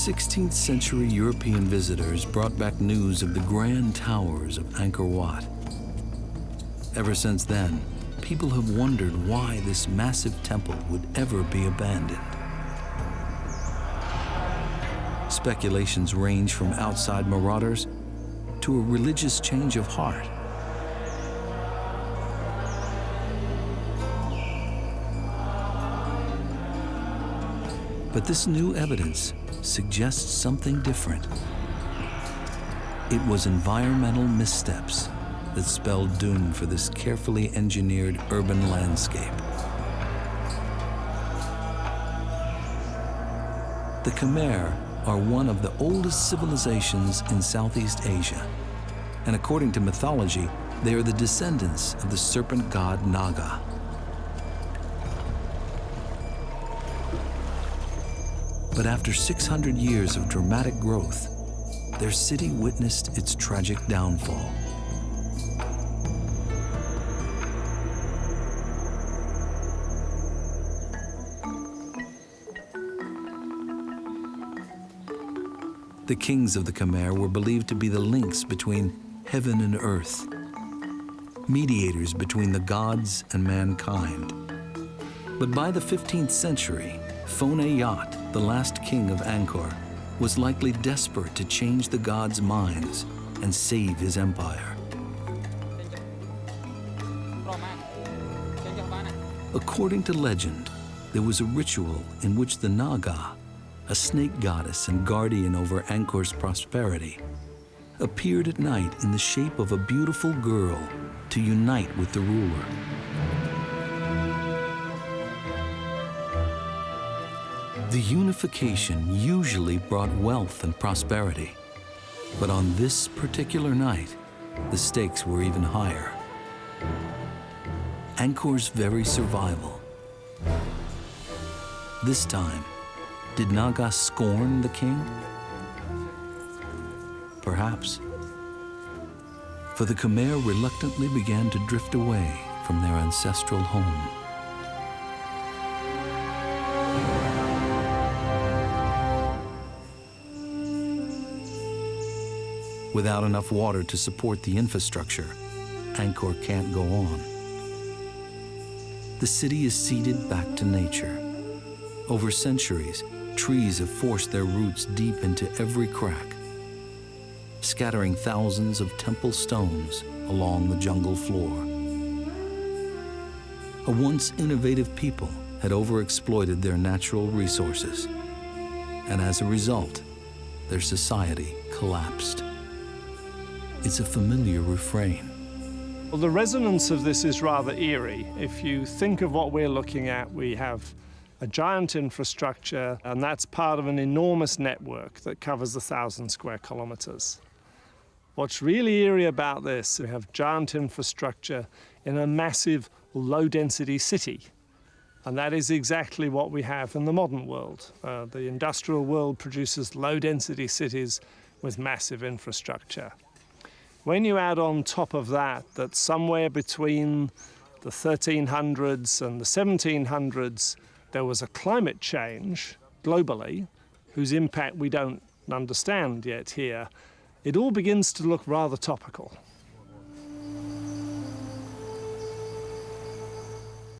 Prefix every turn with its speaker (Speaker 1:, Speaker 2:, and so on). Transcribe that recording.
Speaker 1: 16th century European visitors brought back news of the grand towers of Angkor Wat. Ever since then, people have wondered why this massive temple would ever be abandoned. Speculations range from outside marauders to a religious change of heart. But this new evidence suggests something different. It was environmental missteps that spelled doom for this carefully engineered urban landscape. The Khmer are one of the oldest civilizations in Southeast Asia, and according to mythology, they are the descendants of the serpent god Naga. But after 600 years of dramatic growth, their city witnessed its tragic downfall. The kings of the Khmer were believed to be the links between heaven and earth, mediators between the gods and mankind. But by the 15th century, Phone-e-Yat, the last king of Angkor, was likely desperate to change the gods' minds and save his empire. According to legend, there was a ritual in which the Naga, a snake goddess and guardian over Angkor's prosperity, appeared at night in the shape of a beautiful girl to unite with the ruler. The unification usually brought wealth and prosperity, but on this particular night, the stakes were even higher. Angkor's very survival. This time, did Naga scorn the king? Perhaps. For the Khmer reluctantly began to drift away from their ancestral home. Without enough water to support the infrastructure, Angkor can't go on. The city is ceded back to nature. Over centuries, trees have forced their roots deep into every crack, scattering thousands of temple stones along the jungle floor. A once innovative people had overexploited their natural resources, and as a result, their society collapsed. It's a familiar refrain.
Speaker 2: Well, the resonance of this is rather eerie. If you think of what we're looking at, we have a giant infrastructure, and that's part of an enormous network that covers 1,000 square kilometers. What's really eerie about this, we have giant infrastructure in a massive, low-density city. And that is exactly what we have in the modern world. The industrial world produces low-density cities with massive infrastructure. When you add on top of that somewhere between the 1300s and the 1700s, there was a climate change globally, whose impact we don't understand yet here, it all begins to look rather topical.